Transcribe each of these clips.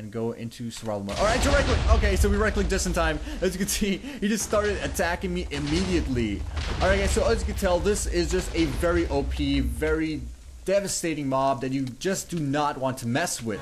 and go into survival mode. Alright, so right click. Okay, so we right click just in time. As you can see, he just started attacking me immediately. Alright guys, so as you can tell, this is just a very OP, very devastating mob that you just do not want to mess with.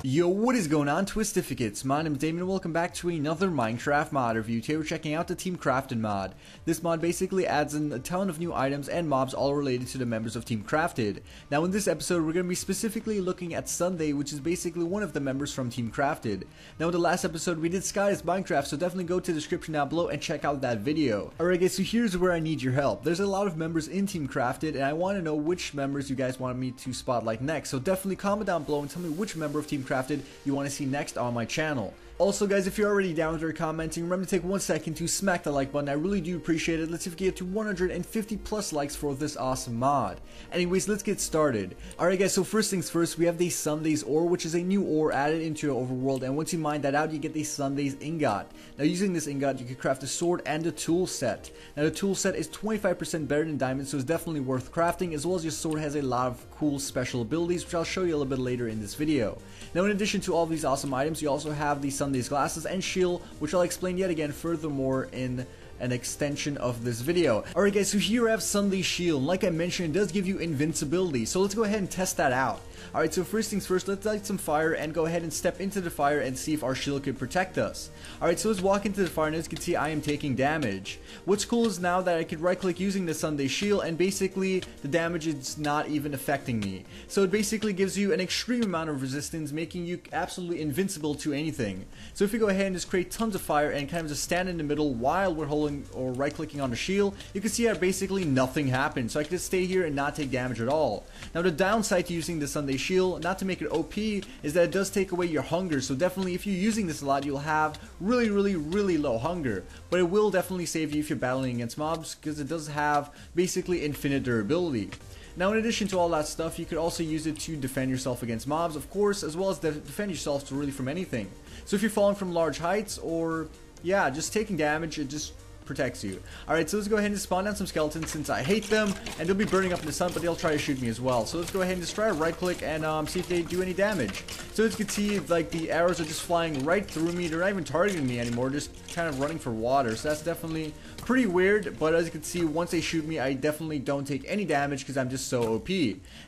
Yo, what is going on, Twistificates? My name is Damon and welcome back to another Minecraft mod review. Today we're checking out the TeamCrafted mod. This mod basically adds in a ton of new items and mobs all related to the members of TeamCrafted. Now in this episode we're going to be specifically looking at SSundee, which is basically one of the members from TeamCrafted. Now in the last episode we did Skydoesminecraft, so definitely go to the description down below and check out that video. Alright guys, so here's where I need your help. There's a lot of members in TeamCrafted and I want to know which members you guys want me to spotlight next. So definitely comment down below and tell me which member of TeamCrafted you want to see next on my channel. Also guys, if you're already down there commenting, remember to take 1 second to smack the like button. I really do appreciate it. Let's see if we get to 150 plus likes for this awesome mod. Anyways, let's get started. Alright guys, so first things first, we have the SSundee's ore, which is a new ore added into your overworld, and once you mine that out you get the SSundee's ingot. Now using this ingot you can craft a sword and a tool set. Now the tool set is 25% better than diamond, so it's definitely worth crafting, as well as your sword has a lot of cool special abilities, which I'll show you a little bit later in this video. Now in addition to all these awesome items, you also have the SSundee's glasses and shield, which I'll explain yet again furthermore in an extension of this video. Alright guys, so here I have SSundee's shield. Like I mentioned, it does give you invincibility, so let's go ahead and test that out. Alright, so first things first, let's light some fire and go ahead and step into the fire and see if our shield could protect us. Alright, so let's walk into the fire, and as you can see I am taking damage. What's cool is now that I could right click using the SSundee shield and basically the damage is not even affecting me. So it basically gives you an extreme amount of resistance, making you absolutely invincible to anything. So if you go ahead and just create tons of fire and kind of just stand in the middle while we're holding or right clicking on the shield, you can see how basically nothing happens. So I can just stay here and not take damage at all. Now the downside to using the SSundee shield, not to make it OP, is that it does take away your hunger. So definitely if you're using this a lot, you'll have really low hunger. But it will definitely save you if you're battling against mobs, because it does have basically infinite durability. Now in addition to all that stuff, you could also use it to defend yourself against mobs, of course, as well as defend yourself to really from anything. So if you're falling from large heights or yeah, just taking damage, it just protects you. Alright, so let's go ahead and spawn down some skeletons since I hate them, and they'll be burning up in the sun, but they'll try to shoot me as well. So let's go ahead and just try to right click and see if they do any damage. So as you can see, like the arrows are just flying right through me. They're not even targeting me anymore, just kind of running for water. So that's definitely pretty weird, but as you can see, once they shoot me, I definitely don't take any damage because I'm just so OP.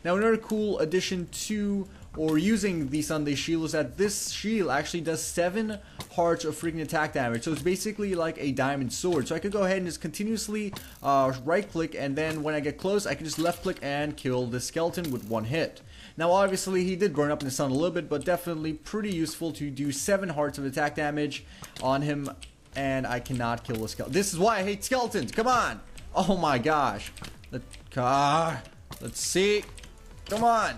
Now another cool addition to or using the SSundee shield is that this shield actually does 7 hearts of freaking attack damage, so it's basically like a diamond sword. So I could go ahead and just continuously right click, and then when I get close I can just left click and kill the skeleton with 1 hit. Now obviously he did burn up in the sun a little bit, but definitely pretty useful to do 7 hearts of attack damage on him, and I cannot kill the skeleton. This is why I hate skeletons. Come on. Oh my gosh. Let's see. Come on.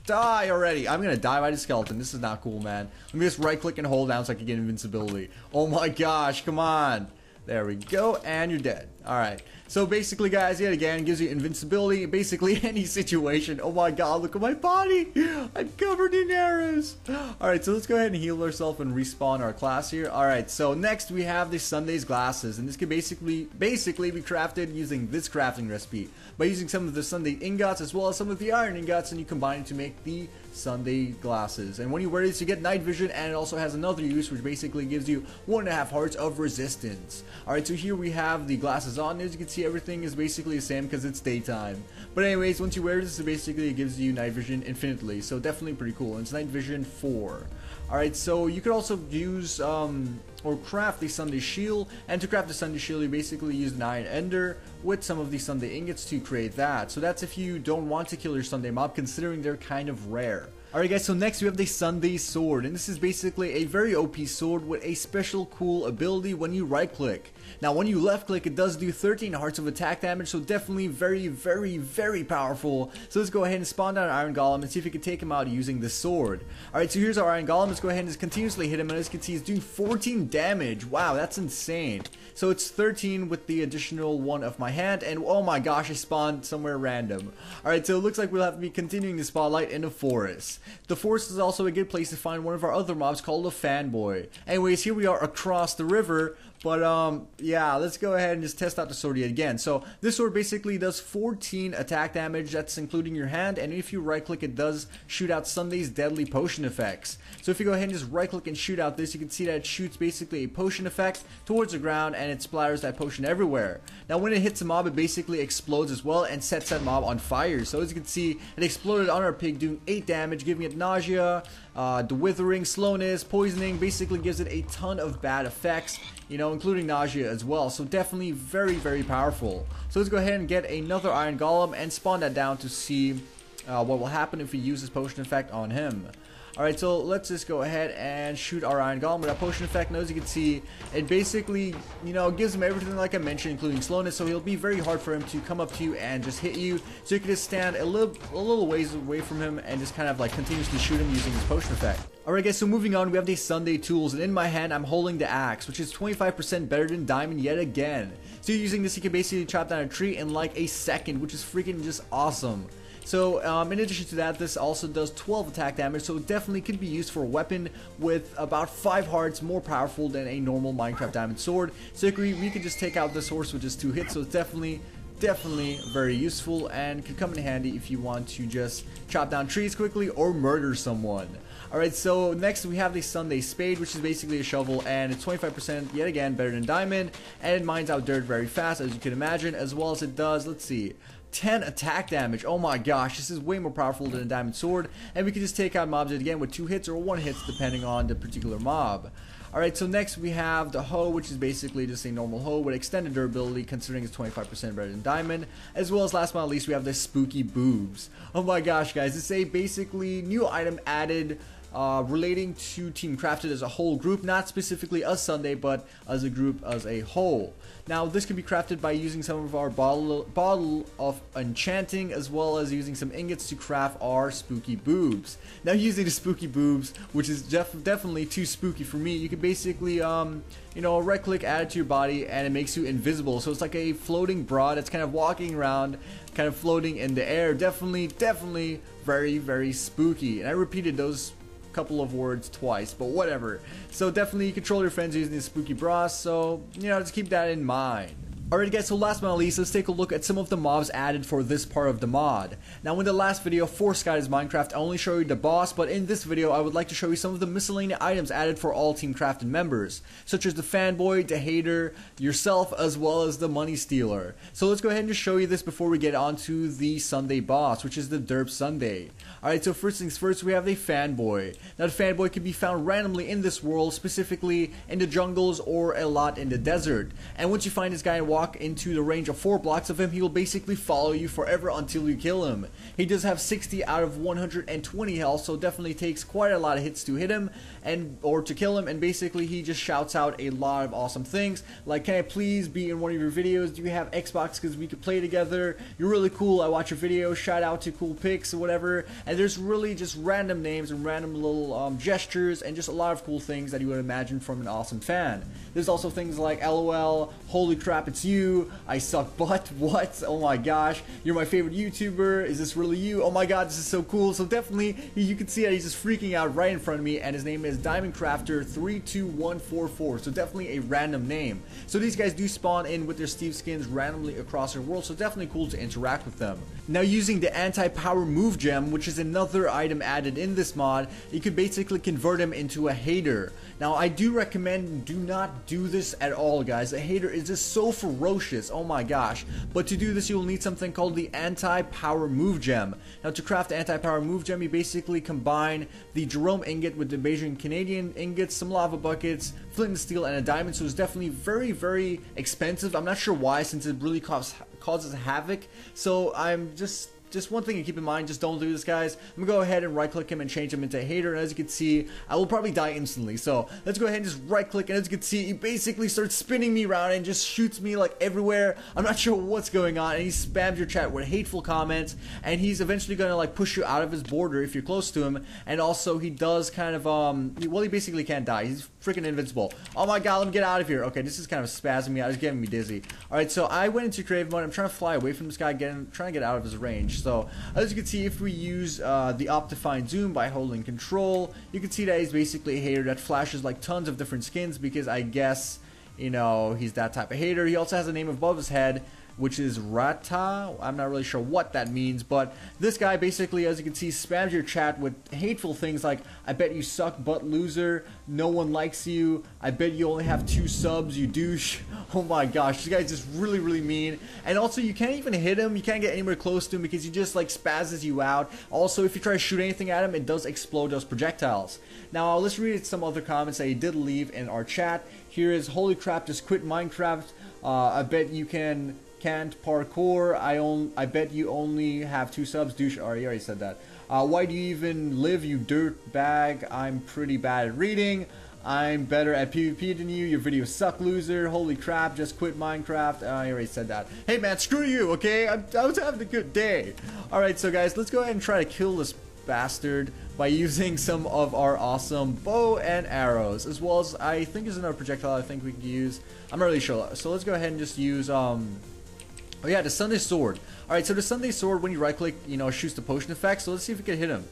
Die already. I'm gonna die by the skeleton. This is not cool, man. Let me just right click and hold down so I can get invincibility. Oh my gosh, come on. There we go, and you're dead. Alright, so basically guys, yet again, gives you invincibility in basically any situation. Oh my god, look at my body. I'm covered in arrows. Alright, so let's go ahead and heal ourselves and respawn our class here. Alright, so next we have the SSundee's glasses, and this can basically be crafted using this crafting recipe. By using some of the SSundee ingots as well as some of the iron ingots, and you combine it to make the SSundee glasses. And when you wear this, you get night vision, and it also has another use which basically gives you 1.5 hearts of resistance. Alright, so here we have the glasses on. As you can see, everything is basically the same because it's daytime. But anyways, once you wear this, it basically gives you night vision infinitely, so definitely pretty cool. And it's night vision 4. Alright, so you could also use or craft the SSundee shield, and to craft the SSundee shield you basically use an iron ender with some of the SSundee ingots to create that. So that's if you don't want to kill your SSundee mob, considering they're kind of rare. Alright guys, so next we have the SSundee sword, and this is basically a very OP sword with a special cool ability when you right click. Now when you left click, it does do 13 hearts of attack damage, so definitely very powerful. So let's go ahead and spawn down an iron golem and see if we can take him out using the sword. Alright, so here's our iron golem. Let's go ahead and just continuously hit him, and as you can see he's doing 14 damage. Wow, that's insane. So it's 13 with the additional one of my hand, and oh my gosh, I spawned somewhere random. Alright, so it looks like we'll have to be continuing the spotlight in the forest. The forest is also a good place to find one of our other mobs called a fanboy. Anyways, here we are across the river, But yeah, let's go ahead and just test out the sword yet again. So this sword basically does 14 attack damage, that's including your hand, and if you right click it does shoot out Sundee's deadly potion effects. So if you go ahead and just right click and shoot out this, you can see that it shoots basically a potion effect towards the ground and it splatters that potion everywhere. Now when it hits a mob, it basically explodes as well and sets that mob on fire. So as you can see, it exploded on our pig, doing 8 damage, giving it nausea, the withering, slowness, poisoning, basically gives it a ton of bad effects, you know, including nausea as well. So definitely very, very powerful. So let's go ahead and get another iron golem and spawn that down to see what will happen if we use this potion effect on him. Alright, so let's just go ahead and shoot our iron golem with that potion effect. Now as you can see, it basically, you know, gives him everything like I mentioned, including slowness, so it'll be very hard for him to come up to you and just hit you. So you can just stand a little ways away from him and just kind of like continuously shoot him using his potion effect. Alright guys, so moving on, we have the Sunday tools, and in my hand I'm holding the axe, which is 25% better than diamond yet again. So using this, you can basically chop down a tree in like a second, which is freaking just awesome. So in addition to that, this also does 12 attack damage, so it definitely could be used for a weapon with about 5 hearts, more powerful than a normal Minecraft diamond sword. So we could just take out this horse with just 2 hits, so it's definitely very useful and could come in handy if you want to just chop down trees quickly or murder someone. Alright, so next we have the Sunday spade, which is basically a shovel, and it's 25% yet again better than diamond, and it mines out dirt very fast, as you can imagine, as well as it does, let's see, 10 attack damage. Oh my gosh, this is way more powerful than a diamond sword, and we can just take out mobs again with 2 hits or 1 hit depending on the particular mob. Alright, so next we have the hoe, which is basically just a normal hoe with extended durability, considering it's 25% better than diamond, as well as last but not least we have the spooky boobs. Oh my gosh guys, this is a basically new item added relating to TeamCrafted as a whole group, not specifically us Sunday, but as a group as a whole. Now this can be crafted by using some of our bottle of enchanting, as well as using some ingots to craft our spooky boobs. Now using the spooky boobs, which is definitely too spooky for me, you can basically you know, right click, add it to your body, and it makes you invisible. So it's like a floating bra that's kind of walking around, kind of floating in the air. Definitely very spooky. And I repeated those couple of words twice, but whatever. So definitely control your friends using the spooky bras, so you know, just keep that in mind. Alright guys, so last but not least, let's take a look at some of the mobs added for this part of the mod. Now in the last video for Skydoesminecraft, I only showed you the boss, but in this video I would like to show you some of the miscellaneous items added for all TeamCrafted members, such as the fanboy, the hater, yourself, as well as the money stealer. So let's go ahead and just show you this before we get on to the Sunday boss, which is the Derp Sunday. Alright, so first things first, we have the fanboy. Now the fanboy can be found randomly in this world, specifically in the jungles or a lot in the desert. And once you find this guy and walk into the range of 4 blocks of him, he will basically follow you forever until you kill him. He does have 60 out of 120 health, so definitely takes quite a lot of hits to hit him or to kill him, and basically he just shouts out a lot of awesome things like, can I please be in one of your videos, do you have Xbox because we could play together, you're really cool, I watch your videos, shout out to cool pics or whatever. And there's really just random names and random little gestures and just a lot of cool things that you would imagine from an awesome fan. There's also things like LOL, holy crap it's you, I suck butt, what, oh my gosh, you're my favorite YouTuber, is this really you, oh my god this is so cool. So definitely you can see that he's just freaking out right in front of me, and his name is DiamondCrafter32144, so definitely a random name. So these guys do spawn in with their Steve skins randomly across their world, so definitely cool to interact with them. Now using the anti-power move gem, which is another item added in this mod, you could basically convert him into a hater. Now I do recommend do not do this at all guys, a hater is just so ferocious, oh my gosh. But to do this you will need something called the anti-power move gem. Now to craft the anti-power move gem, you basically combine the Jerome ingot with the BajanCanadian ingots, some lava buckets, flint and steel, and a diamond. So it's definitely very expensive. I'm not sure why, since it really causes havoc. So I'm just one thing to keep in mind, just don't do this guys. I'm gonna go ahead and right click him and change him into a hater, and as you can see I will probably die instantly. So let's go ahead and just right click, and as you can see he basically starts spinning me around and just shoots me like everywhere. I'm not sure what's going on, and he spams your chat with hateful comments, and he's eventually gonna like push you out of his border if you're close to him. And also he does kind of well, he basically can't die, he's freaking invincible. Oh my god, let me get out of here. Okay, this is kind of spazzing me out, it's getting me dizzy. Alright, so I went into creative mode. I'm trying to fly away from this guy, trying to get out of his range. So as you can see, if we use the Optifine Zoom by holding control, you can see that he's basically a hater that flashes like tons of different skins, because I guess you know, he's that type of hater. He also has a name above his head, which is Rata. I'm not really sure what that means, but this guy basically, as you can see, spams your chat with hateful things like, I bet you suck, butt loser, no one likes you, I bet you only have 2 subs, you douche. Oh my gosh, this guy's just really, really mean. And also, you can't even hit him, you can't get anywhere close to him because he just like spazzes you out. Also, if you try to shoot anything at him, it does explode those projectiles. Now, let's read some other comments that he did leave in our chat. Here is, holy crap, just quit Minecraft. I bet you can't parkour. I bet you only have 2 subs. Douche. You already said that. Why do you even live, you dirt bag? I'm pretty bad at reading. I'm better at PvP than you. Your videos suck, loser. Holy crap, just quit Minecraft. I already said that. Hey man, screw you, okay? I was having a good day. Alright, so guys, let's go ahead and try to kill this bastard by using some of our awesome bow and arrows, as well as I think there's another projectile I think we can use. I'm not really sure. So let's go ahead and just use oh yeah, the Sunday sword. Alright, so the Sunday sword, when you right click, you know, shoots the potion effect. So let's see if we can hit him.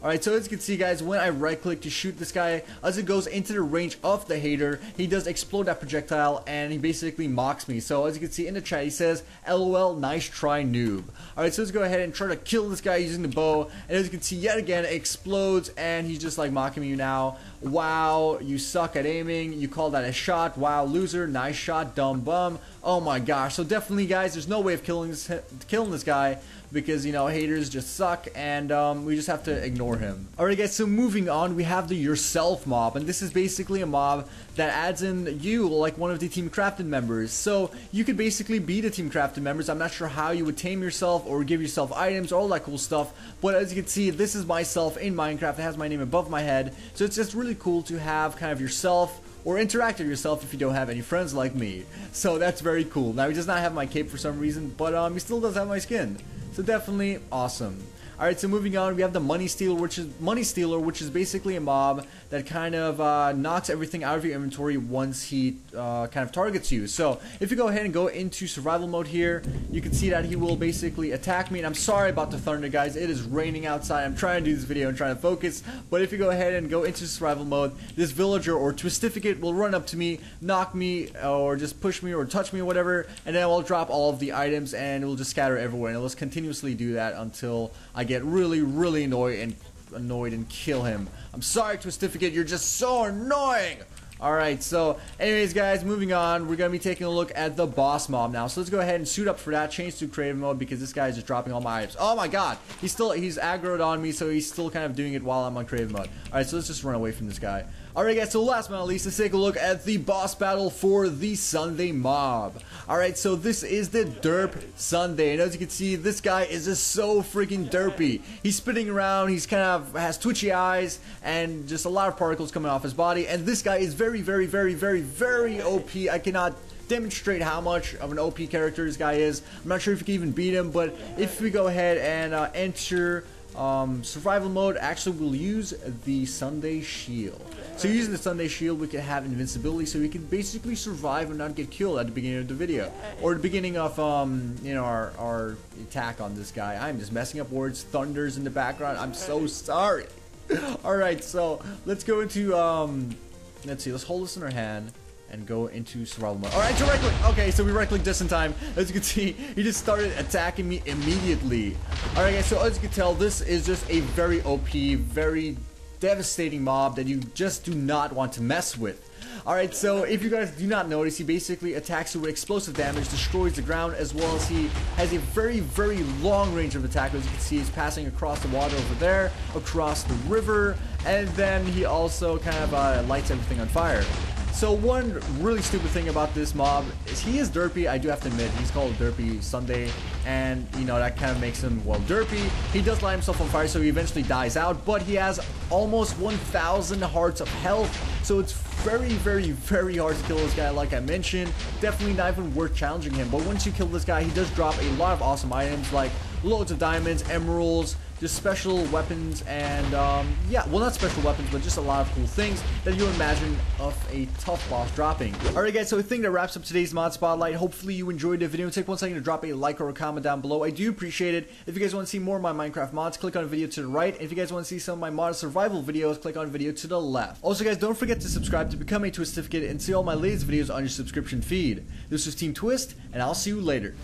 Alright, so as you can see guys, when I right click to shoot this guy, as it goes into the range of the hater, he does explode that projectile and he basically mocks me. So as you can see in the chat, he says, LOL, nice try, noob. Alright, so let's go ahead and try to kill this guy using the bow. And as you can see, yet again, it explodes and he's just like mocking me now. Wow, you suck at aiming. You call that a shot. Wow, loser, nice shot, dumb bum. Oh my gosh. So definitely guys, there's no way of killing this guy, because, you know, haters just suck, and we just have to ignore him. Alright guys, so moving on, we have the yourself mob, and this is basically a mob that adds in you, like one of the TeamCrafted members. So you could basically be the TeamCrafted members. I'm not sure how you would tame yourself or give yourself items, all that cool stuff, but as you can see, this is myself in Minecraft. It has my name above my head, so it's just really cool to have kind of yourself or interact with yourself if you don't have any friends like me. So that's very cool. Now, he does not have my cape for some reason, but he still does have my skin. So definitely awesome. Alright, so moving on, we have the Money Stealer, which is basically a mob that kind of knocks everything out of your inventory once he kind of targets you. So if you go ahead and go into survival mode here, you can see that he will basically attack me. And I'm sorry about the thunder, guys. It is raining outside. I'm trying to do this video and trying to focus. But if you go ahead and go into survival mode, this villager or Twistificate will run up to me, knock me, or just push me or touch me or whatever, and then I'll drop all of the items and it will just scatter everywhere. And it'll just continuously do that until I get really, really annoyed and kill him. I'm sorry, Twistificate, you're just so annoying. Alright, so anyways guys, moving on, we're going to be taking a look at the boss mob now. So let's go ahead and suit up for that, change to creative mode, because this guy is just dropping all my items. Oh my god, he's aggroed on me, so he's still kind of doing it while I'm on creative mode. Alright, so let's just run away from this guy. Alright guys, so last but not least, let's take a look at the boss battle for the Sunday mob. Alright, so this is the Derp Sunday, and as you can see, this guy is just so freaking derpy. He's spinning around, he's kind of has twitchy eyes, and just a lot of particles coming off his body, and this guy is very, very, very, very, very OP. I cannot demonstrate how much of an OP character this guy is. I'm not sure if you can even beat him, but if we go ahead and enter survival mode, actually we'll use the Sunday shield. So using the Sunday shield, we can have invincibility, so we can basically survive and not get killed at the beginning of the video, or the beginning of you know, our attack on this guy. I'm just messing up words. Thunder's in the background. I'm so sorry. All right, so let's go into let's see. Let's hold this in our hand and go into survival mode. Alright, so right click. Okay, so we right click just in time. As you can see, he just started attacking me immediately. Alright guys, so as you can tell, this is just a very OP, very devastating mob that you just do not want to mess with. Alright, so if you guys do not notice, he basically attacks you with explosive damage, destroys the ground, as well as he has a very, very long range of attack. As you can see, he's passing across the water over there, across the river, and then he also kind of lights everything on fire. So one really stupid thing about this mob is he is derpy. I do have to admit, he's called Derp Sunday, and you know, that kind of makes him, well, derpy. He does light himself on fire, so he eventually dies out, but he has almost 1,000 hearts of health, so it's very, very, very hard to kill this guy. Like I mentioned, definitely not even worth challenging him. But once you kill this guy, he does drop a lot of awesome items like loads of diamonds, emeralds, just special weapons, and yeah, well, not special weapons, but just a lot of cool things that you imagine of a tough boss dropping. Alright guys, so I think that wraps up today's mod spotlight. Hopefully you enjoyed the video. Take 1 second to drop a like or a comment down below. I do appreciate it. If you guys want to see more of my Minecraft mods, click on a video to the right. And if you guys want to see some of my mod survival videos, click on a video to the left. Also guys, don't forget to subscribe to become a Twistificate and see all my latest videos on your subscription feed. This was Team Twist, and I'll see you later.